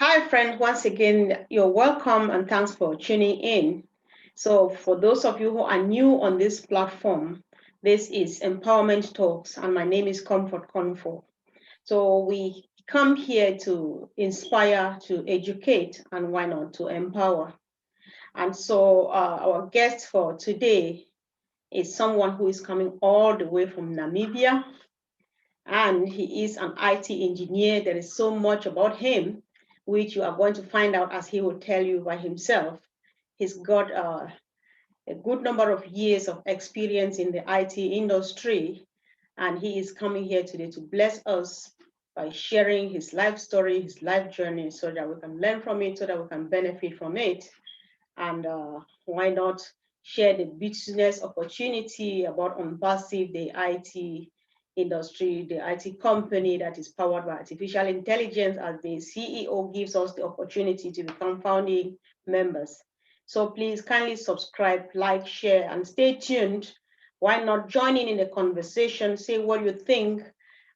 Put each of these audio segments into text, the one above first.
Hi, friend. Once again, you're welcome and thanks for tuning in. So, for those of you who are new on this platform, this is Empowerment Talks, and my name is Comfort Comfort. So, we come here to inspire, to educate, and why not to empower. And so, our guest for today is someone who is coming all the way from Namibia, and he is an IT engineer. There is so much about him, which you are going to find out as he will tell you by himself. He's got a good number of years of experience in the IT industry, and he is coming here today to bless us by sharing his life story, his life journey, so that we can learn from it, so that we can benefit from it. And why not share the business opportunity about ONPASSIVE, the IT industry, the IT company that is powered by artificial intelligence, as the CEO gives us the opportunity to become founding members. So please kindly subscribe, like, share, and stay tuned. Why not join in the conversation, say what you think,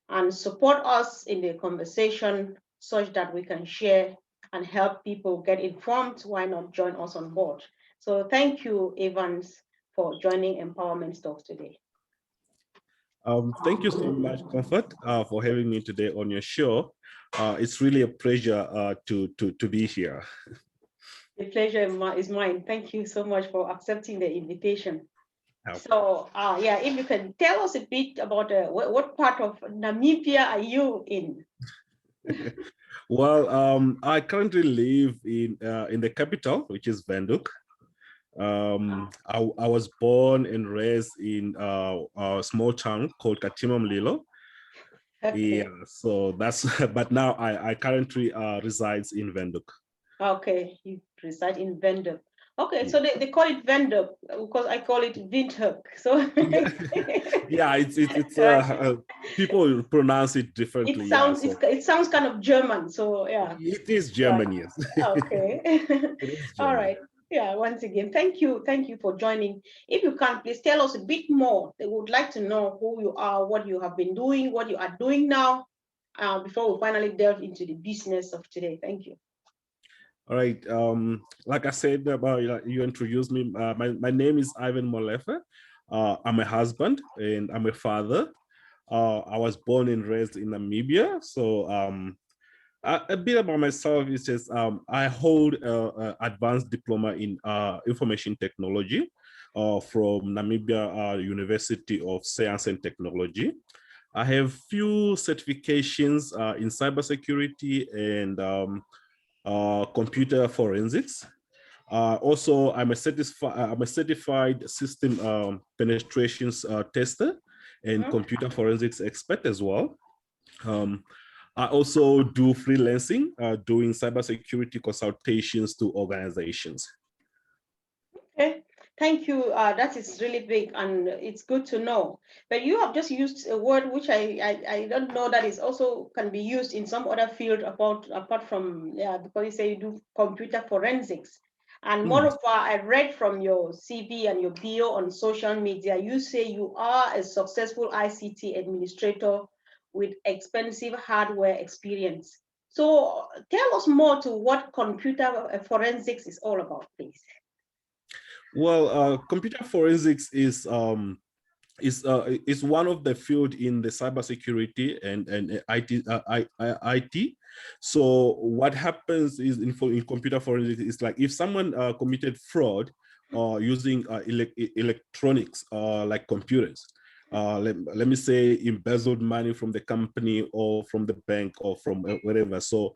and support us in the conversation such that we can share and help people get informed. Why not join us on board? So thank you, Evans, for joining Empowerment Talks today. Thank you so much, Comfort, for having me today on your show. It's really a pleasure to be here. The pleasure is mine. Thank you so much for accepting the invitation. Okay. So, yeah, if you can tell us a bit about what part of Namibia are you in? Well, I currently live in the capital, which is Windhoek. I was born and raised in a small town called Katima Mlilo. Okay. Yeah, so that's, but now I currently resides in Windhoek. Okay, you reside in Windhoek. Okay, so they call it Windhoek because I call it Windhoek. So yeah, it's people pronounce it differently. It sounds kind of German. So yeah, it is German, yes. Okay. It is German. All right. Yeah, once again, thank you for joining. If you can, please tell us a bit more. They would like to know who you are, what you have been doing, what you are doing now, before we finally delve into the business of today. Thank you. All right. Like I said, you introduced me. My name is Ivan Molefe. I'm a husband and I'm a father. I was born and raised in Namibia. So a bit about myself is just I hold an advanced diploma in information technology from Namibia University of Science and Technology. I have few certifications in cybersecurity and computer forensics. Also, I'm a certified system penetrations tester and computer forensics expert as well. I also do freelancing, doing cybersecurity consultations to organizations. Okay, thank you. That is really big, and it's good to know. But you have just used a word which I don't know that is also can be used in some other field apart from because you say you do computer forensics. And moreover, I read from your CV and your bio on social media, you say you are a successful ICT administrator with expensive hardware experience. So tell us more to what computer forensics is all about, please. Well, computer forensics is one of the field in the cybersecurity and IT. So what happens is in computer forensics is like if someone committed fraud using electronics like computers, let me say embezzled money from the company or from the bank or from wherever. So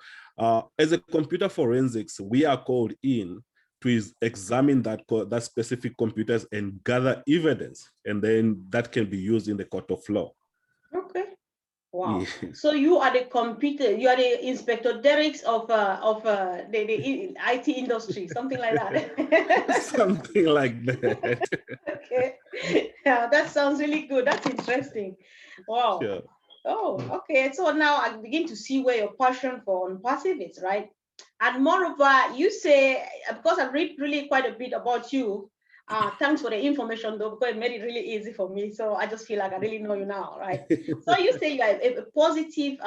as a computer forensics, we are called in to examine that specific computers and gather evidence, and then that can be used in the court of law. Okay. Wow. Yeah. So you are you are the Inspector Derricks of the IT industry, something like that. Something like that. Okay. Yeah, that sounds really good. That's interesting. Wow. Sure. Oh, okay. So now I begin to see where your passion for ONPASSIVE is, right? And moreover, you say, because I read really quite a bit about you, thanks for the information though, because it made it really easy for me. So I just feel like I really know you now, right? So you say you are a positive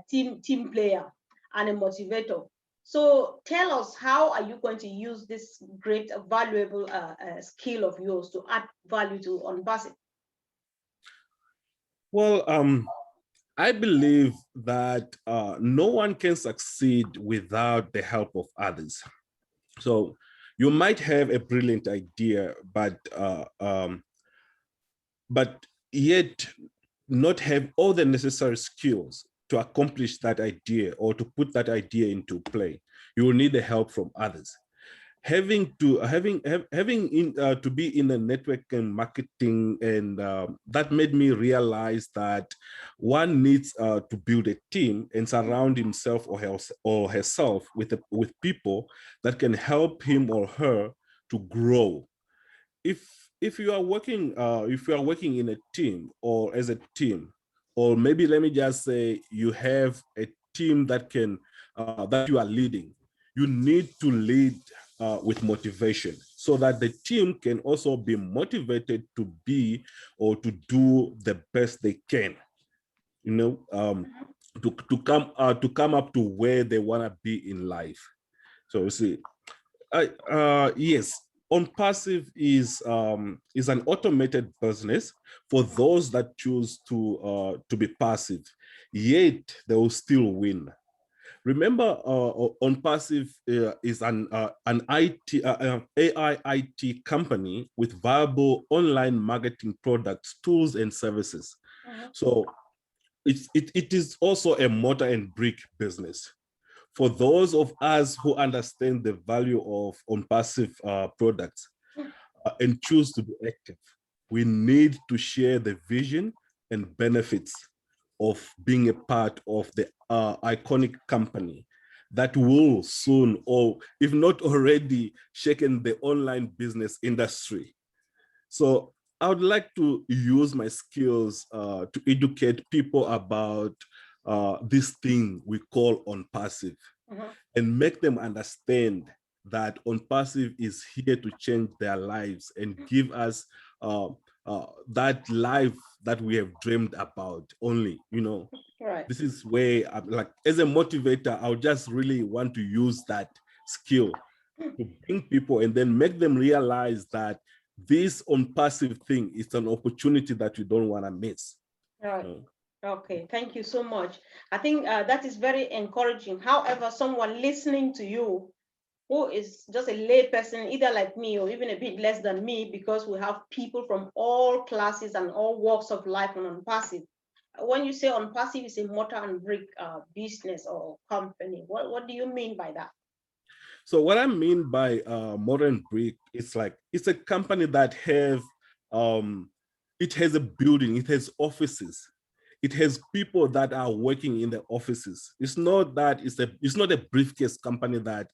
team player. and a motivator. So tell us, how are you going to use this great, valuable skill of yours to add value to ONPASSIVE? Well, I believe that no one can succeed without the help of others. So you might have a brilliant idea, but yet not have all the necessary skills to accomplish that idea or to put that idea into play. You will need the help from others. Having to be in a network and marketing, and that made me realize that one needs to build a team and surround himself or herself with people that can help him or her to grow. If you are working in a team or as a team, or maybe let me just say you have a team that you are leading, you need to lead with motivation so that the team can also be motivated to be or to do the best they can, you know, to come up to where they want to be in life. So you see, yes, ONPASSIVE is an automated business for those that choose to be passive, yet they will still win. Remember, ONPASSIVE is an AI IT company with viable online marketing products, tools, and services. So it is also a mortar and brick business. For those of us who understand the value of ONPASSIVE products and choose to be active, we need to share the vision and benefits of being a part of the iconic company that will soon, or if not already, shaken the online business industry. So I would like to use my skills to educate people about this thing we call ONPASSIVE, and make them understand that ONPASSIVE is here to change their lives and give us that life that we have dreamed about only, you know. Right. This is where I'm like, as a motivator, I would just really want to use that skill to bring people and then make them realize that this ONPASSIVE thing is an opportunity that you don't want to miss. Right. Okay, thank you so much. I think that is very encouraging. However, someone listening to you who is just a lay person, either like me or even a bit less than me, because we have people from all classes and all walks of life on ONPASSIVE. When you say ONPASSIVE is a mortar and brick business or company, what do you mean by that? So what I mean by modern brick, it's like it's a company that have it has a building, it has offices, it has people that are working in the offices. It's not that it's not a briefcase company that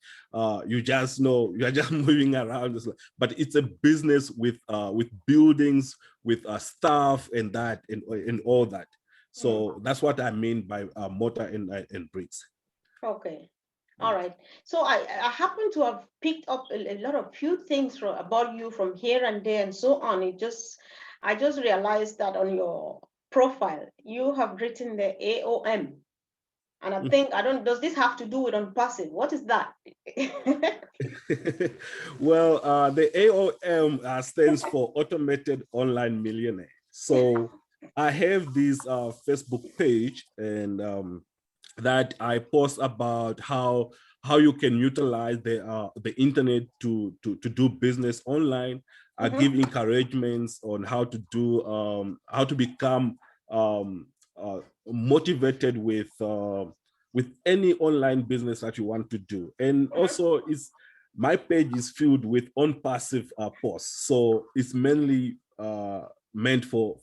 you just know you're just moving around, but it's a business with buildings, with staff and that and all that. So that's what I mean by mortar and bricks. Okay. All right. So I happen to have picked up a lot of few things about you from here and there and so on. I just realized that on your profile, you have written the AOM. And I think, does this have to do with ONPASSIVE? What is that? Well, the AOM stands for Automated Online Millionaire. So I have this Facebook page, and that I post about how you can utilize the internet to do business online. I give encouragements on how to do how to become motivated with any online business that you want to do. And also, my page is filled with ONPASSIVE posts, so it's mainly meant for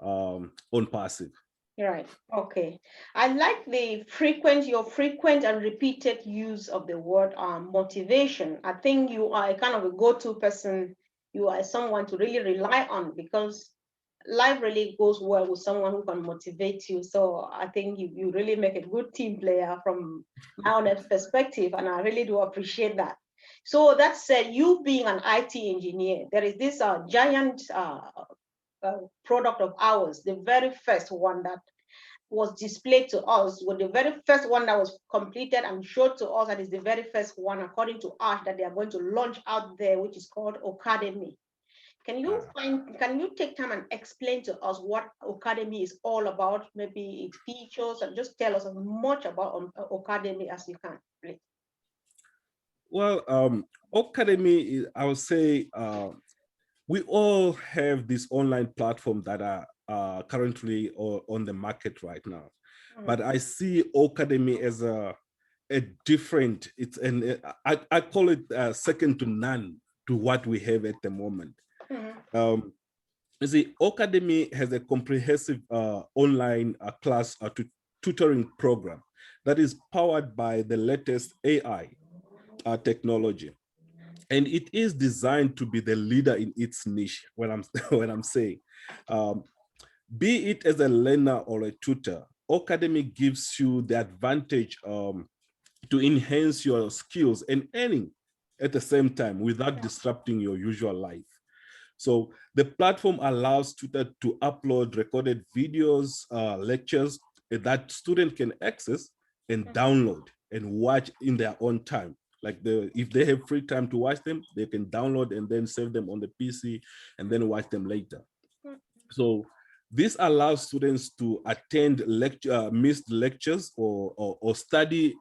ONPASSIVE. Right. Okay. I like your frequent and repeated use of the word motivation. I think you are a kind of a go-to person. You are someone to really rely on, because life really goes well with someone who can motivate you. So I think you really make a good team player from my honest perspective, and I really do appreciate that. So that said, you being an IT engineer, there is this giant product of ours, the very first one that was displayed to us, was the very first one that was completed and showed to us, and is the very first one, according to Ash, that they are going to launch out there, which is called OCADEMY. Can you take time and explain to us what OCADEMY is all about, maybe its features, and just tell us as much about OCADEMY as you can, please? Well, OCADEMY, I would say, we all have this online platform that are currently on the market right now. But I see OCADEMY as a different, I call it second to none to what we have at the moment. You see, OCADEMY has a comprehensive online class tutoring program that is powered by the latest AI technology. And it is designed to be the leader in its niche, when I'm saying. Be it as a learner or a tutor, OCADEMY gives you the advantage to enhance your skills and earning at the same time without disrupting your usual life. So the platform allows tutors to upload recorded videos, lectures that students can access and download and watch in their own time. Like if they have free time to watch them, they can download and then save them on the PC and then watch them later. So this allows students to attend missed lectures or study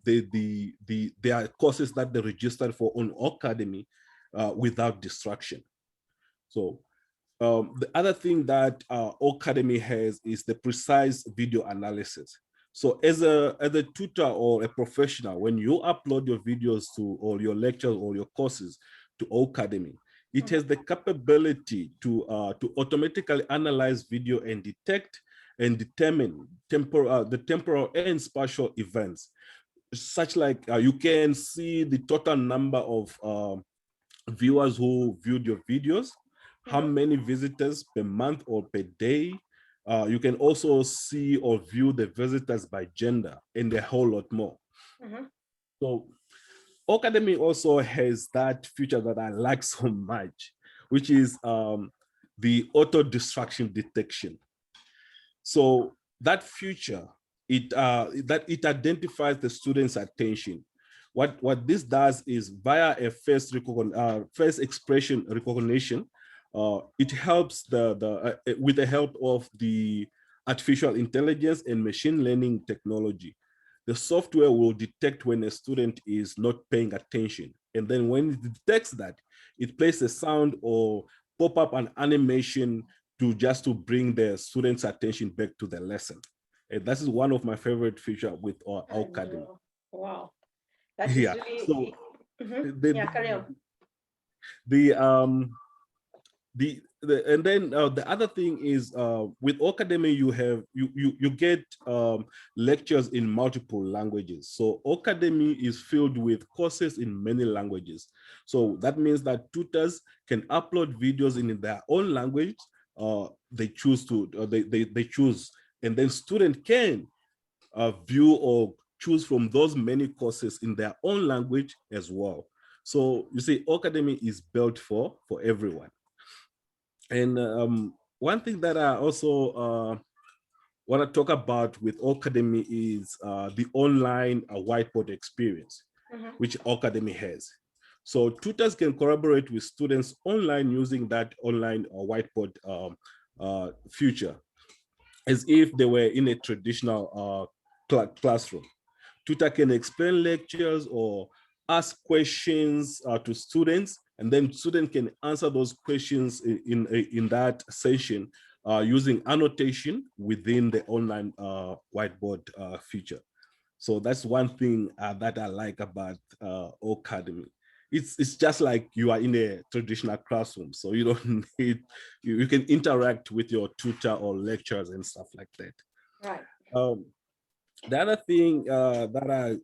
their courses that they registered for on OCADEMY without distraction. So the other thing that OCADEMY has is the precise video analysis. So as a tutor or a professional, when you upload your videos to or your lectures or your courses to OCADEMY, it has the capability to automatically analyze video and detect and determine the temporal and spatial events, such like you can see the total number of viewers who viewed your videos, how many visitors per month or per day. You can also see or view the visitors by gender and a whole lot more. So OCADEMY also has that feature that I like so much, which is the auto distraction detection. So that feature, it identifies the student's attention. What this does is via a face expression recognition, it helps with the help of the artificial intelligence and machine learning technology. The software will detect when a student is not paying attention. And then when it detects that, it plays a sound or pop up an animation to bring the students' attention back to the lesson. And that is one of my favorite features with OCADEMY. Wow. That is really, so carry on. And then the other thing is with OCADEMY you get lectures in multiple languages. So OCADEMY is filled with courses in many languages. So that means that tutors can upload videos in their own language. They choose, and then students can view or choose from those many courses in their own language as well. So you see, OCADEMY is built for everyone. And one thing that I also want to talk about with OCADEMY is the online whiteboard experience, which OCADEMY has. So tutors can collaborate with students online using that online whiteboard feature, as if they were in a traditional classroom. Tutor can explain lectures or ask questions to students, and then students can answer those questions in that session using annotation within the online whiteboard feature. So that's one thing that I like about OCADEMY. It's just like you are in a traditional classroom, so you don't need, you can interact with your tutor or lecturers and stuff like that. Right. The other thing that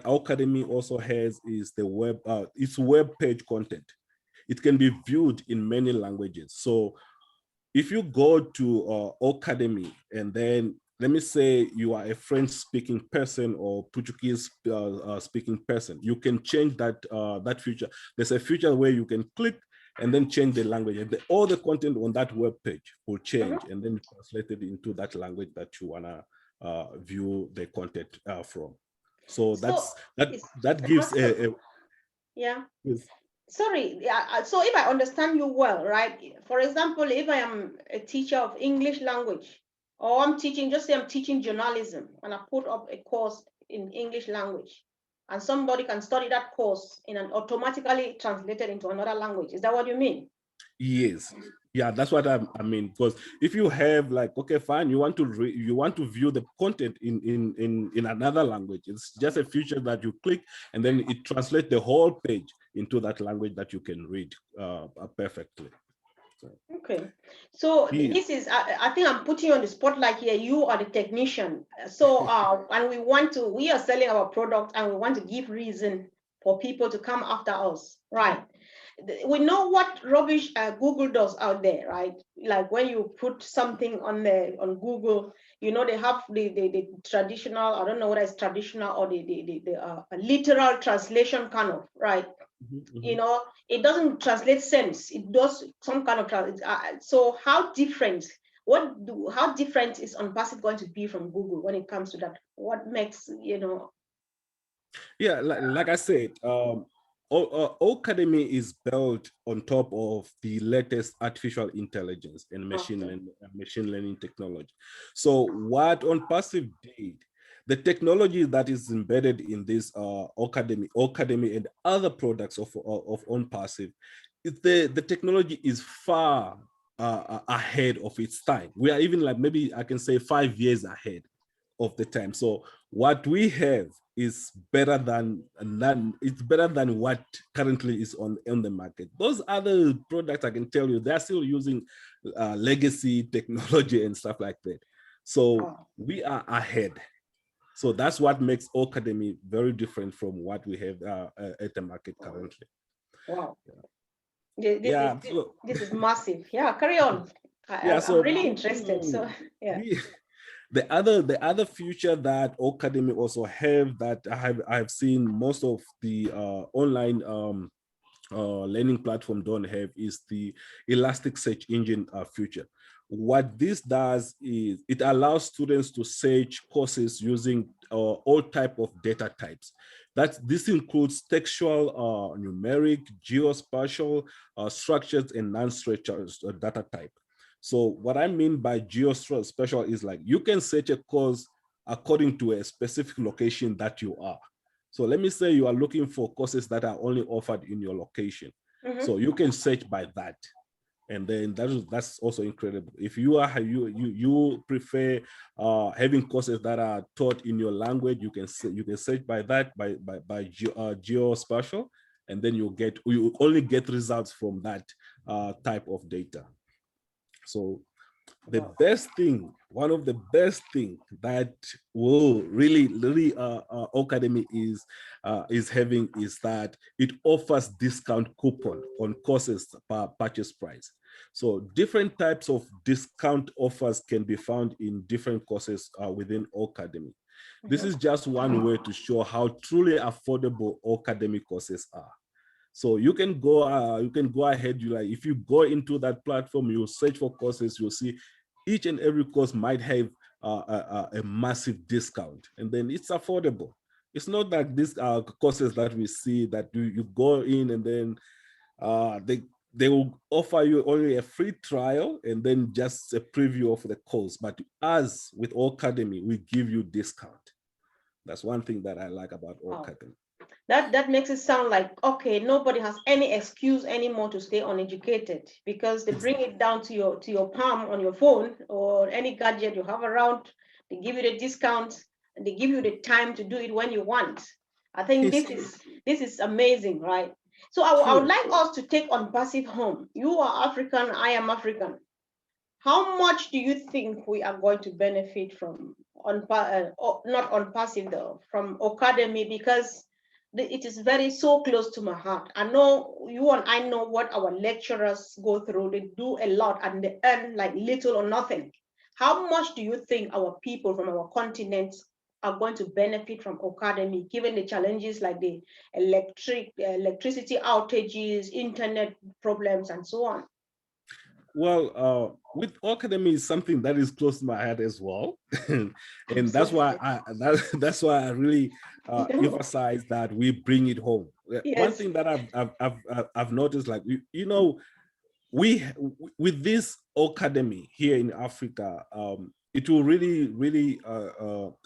OCADEMY also has is the it's web page content. It can be viewed in many languages. So if you go to OCADEMY, and then let me say you are a French speaking person or Portuguese speaking person, you can change that feature. There's a feature where you can click and then change the language. And all the content on that web page will change and then translate it into that language that you want to view the content from. So that gives yeah. yes. Sorry, so if I understand you well, right? For example, if I am a teacher of English language, or I'm teaching, just say I'm teaching journalism, and I put up a course in English language, and somebody can study that course in an automatically translated into another language. Is that what you mean? Yes. Yeah, that's what I mean. Because if you have like, okay, fine, you want to view the content in another language. It's just a feature that you click, and then it translates the whole page into that language that you can read perfectly. So, okay, so this is, I think I'm putting you on the spotlight here. You are the technician. So, and we are selling our product, and we want to give reason for people to come after us, right? We know what rubbish Google does out there, right? Like when you put something on Google, you know, they have the traditional, I don't know what is traditional, or the literal translation kind of, right? You know, it doesn't translate sense. It does some kind of so how different is ONPASSIVE going to be from Google when it comes to that? What makes, you know? Yeah, like I said, OCADEMY is built on top of the latest artificial intelligence and machine learning technology. So what ONPASSIVE did, the technology that is embedded in this OCADEMY and other products of ONPASSIVE, the technology is far ahead of its time. We are even like, maybe I can say 5 years ahead of the time. So what we have is better than what currently is on the market. Those other products, I can tell you, they're still using legacy technology and stuff like that. So we are ahead. So that's what makes OCADEMY very different from what we have at the market currently. Wow. This is massive. Yeah, carry on. I'm really interested. So yeah. The other feature that OCADEMY also have that I've seen most of the online learning platform don't have is the elastic search engine feature. What this does is it allows students to search courses using all type of data types. This includes textual, numeric, geospatial, structured, and non-structured data type. So what I mean by geospatial is like you can search a course according to a specific location that you are. So let me say you are looking for courses that are only offered in your location. So you can search by that. And then that's also incredible. If you prefer having courses that are taught in your language, you can search by that by geospatial, and then you only get results from that type of data. So the best thing, one of the best thing that will really OCADEMY is having is that it offers discount coupon on courses per purchase price. So different types of discount offers can be found in different courses within OCADEMY. This is just one way to show how truly affordable OCADEMY courses are. So you can go ahead. If you go into that platform, you search for courses, you'll see each and every course might have a massive discount, and then it's affordable. It's not like these courses that we see that you go in and then they will offer you only a free trial and then just a preview of the course. But as with OCADEMY, we give you discount. That's one thing that I like about OCADEMY. That makes it sound like, okay, nobody has any excuse anymore to stay uneducated, because they bring it down to your palm on your phone or any gadget you have around. They give you the discount and they give you the time to do it when you want. I think this is amazing, right? So I would like us to take ONPASSIVE home. You are African, I am African. How much do you think we are going to benefit from not ONPASSIVE though, from OCADEMY, because it is so close to my heart. I know you and I know what our lecturers go through. They do a lot and they earn like little or nothing. How much do you think our people from our continent are going to benefit from OCADEMY, given the challenges like the electricity outages, internet problems, and so on? Well, with OCADEMY is something that is close to my heart as well, and that's why that's why I really emphasize that we bring it home. One Yes. thing that I've noticed, like you know, we with this academy here in Africa, it will really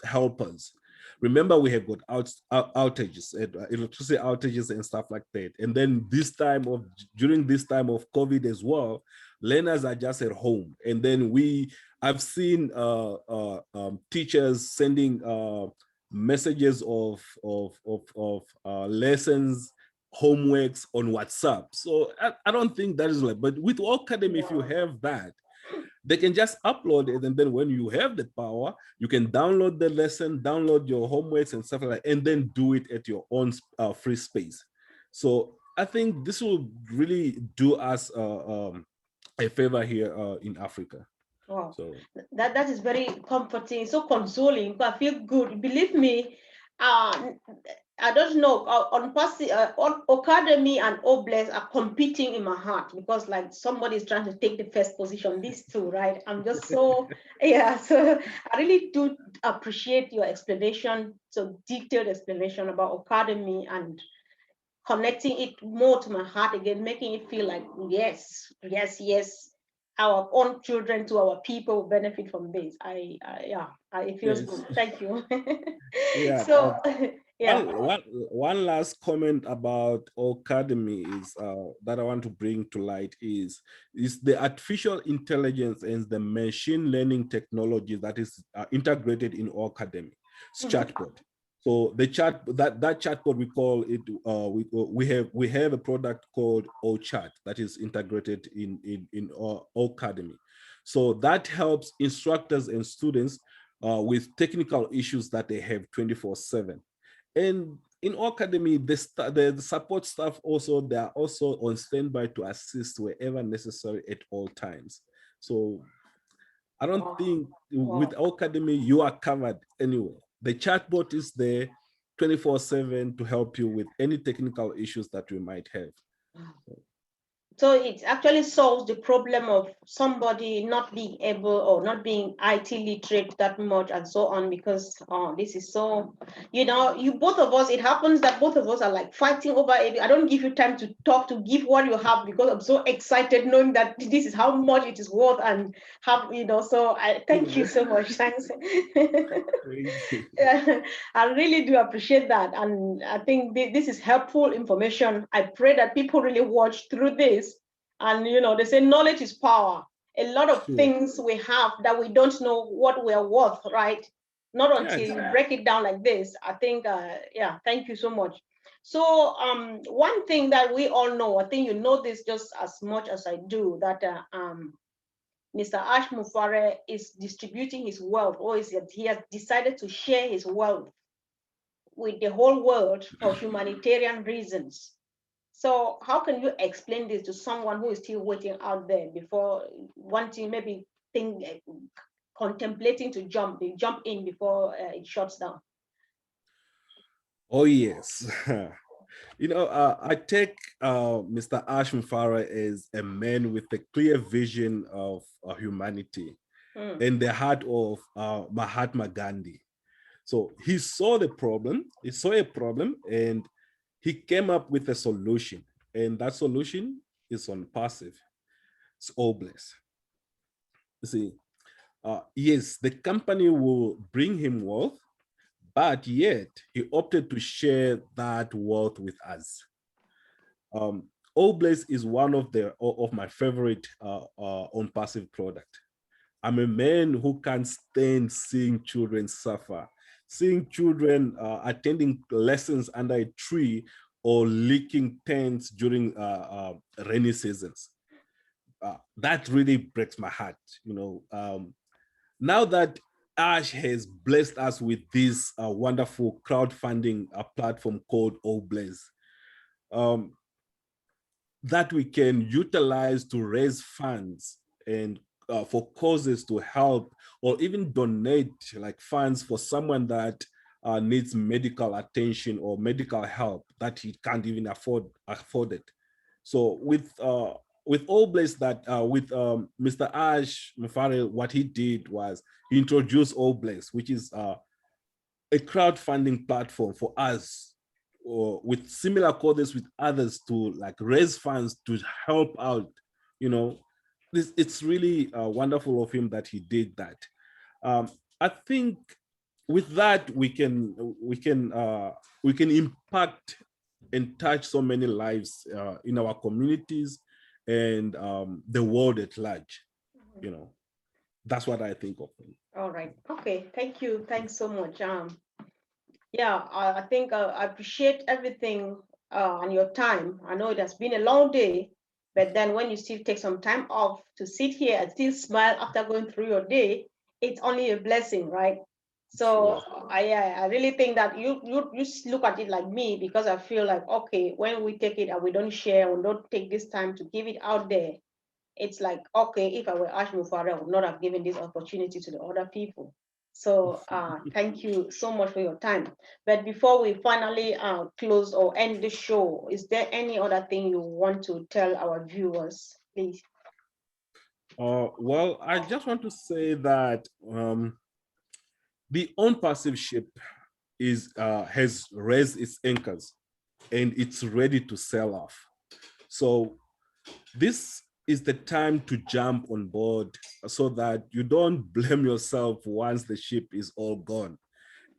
help us. Remember, we have got outages, electricity outages and stuff like that. And then during this time of COVID as well, learners are just at home. And then I've seen teachers sending messages of lessons, homeworks on WhatsApp. So I don't think that is like, but with Academy, if you have that, they can just upload it. And then when you have the power, you can download the lesson, download your homeworks and stuff like that, and then do it at your own free space. So I think this will really do us a favor here in Africa. Wow. So that is very comforting, so consoling. But I feel good. Believe me, I don't know. On Academy and Obless are competing in my heart because like somebody is trying to take the first position. These two, right? I'm just so yeah. So I really do appreciate your explanation, so detailed explanation about Academy and connecting it more to my heart again, making it feel like yes, our own children to our people benefit from this. Yeah, it feels yes, good. Thank you. yeah. So yeah. One last comment about Academy is that I want to bring to light is the artificial intelligence and the machine learning technology that is integrated in Academy. It's chatbot. So the that chatbot, we call it we have a product called OChat that is integrated in Academy. So that helps instructors and students with technical issues that they have 24/7. And in Academy, the support staff also, they are also on standby to assist wherever necessary at all times. So I don't think with Academy you are covered anyway. The chatbot is there 24/7 to help you with any technical issues that you might have. So it actually solves the problem of somebody not being able or not being IT literate that much and so on, because this is so, you both of us, it happens that both of us are like fighting over it. I don't give you time to talk, to give what you have, because I'm so excited knowing that this is how much it is worth and have, so I thank you so much. Thanks. I really do appreciate that. And I think this is helpful information. I pray that people really watch through this. And, they say knowledge is power. A lot of things we have that we don't know what we're worth, right? Not until you break it down like this. I think, yeah, thank you so much. So one thing that we all know, I think you know this just as much as I do, that Mr. Ash Mufare is distributing his wealth, or he has decided to share his wealth with the whole world for humanitarian reasons. So how can you explain this to someone who is still waiting out there before wanting, maybe contemplating to jump in before it shuts down? Oh, yes. I take Mr. Ash Mufara as a man with a clear vision of humanity and the heart of Mahatma Gandhi. So he saw a problem, and he came up with a solution. And that solution is ONPASSIVE. It's Obless. You see, yes, the company will bring him wealth, but yet he opted to share that wealth with us. Obless is one of my favorite ONPASSIVE product. I'm a man who can't stand seeing children suffer, seeing children attending lessons under a tree or leaking tents during rainy seasons. That really breaks my heart. Now that Ash has blessed us with this wonderful crowdfunding platform called Obless, that we can utilize to raise funds and for causes to help or even donate like funds for someone that needs medical attention or medical help that he can't even afford it. So with All Blaze, that with Mr. Ash Mufare, what he did was he introduced All Blaze, which is a crowdfunding platform for us, or with similar causes with others, to like raise funds to help out. You know, it's really wonderful of him that he did that. I think with that we can impact and touch so many lives in our communities and the world at large. You know, that's what I think of. All right. Okay. Thank you. Thanks so much. Yeah, I think I appreciate everything and your time. I know it has been a long day, but then when you still take some time off to sit here and still smile after going through your day, it's only a blessing, right? So I really think that you look at it like me, because I feel like, okay, when we take it and we don't share, we don't take this time to give it out there, it's like, okay, if I were Ash Mufare, I would not have given this opportunity to the other people. So thank you so much for your time. But before we finally close or end the show, is there any other thing you want to tell our viewers, please? Well, I just want to say that the ONPASSIVE ship has raised its anchors and it's ready to sail off. So this is the time to jump on board so that you don't blame yourself once the ship is all gone.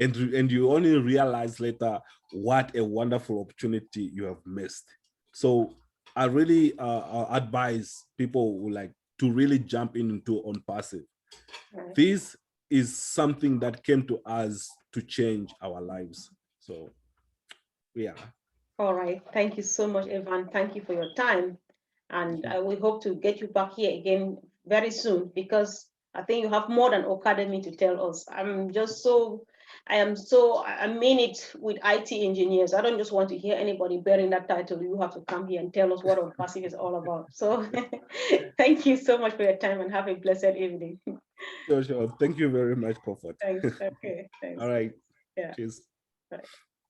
And you only realize later what a wonderful opportunity you have missed. So I really advise people who like to really jump into ONPASSIVE. Right. This is something that came to us to change our lives. So yeah. All right. Thank you so much, Evan. Thank you for your time. And we hope to get you back here again very soon, because I think you have more than OCADEMY to tell us. I mean it with IT engineers. I don't just want to hear anybody bearing that title. You have to come here and tell us what ONPASSIVE is all about. So thank you so much for your time and have a blessed evening. Sure. Thank you very much, Comfort. Thanks. Okay. Thanks. All right. Yeah. Cheers. Right.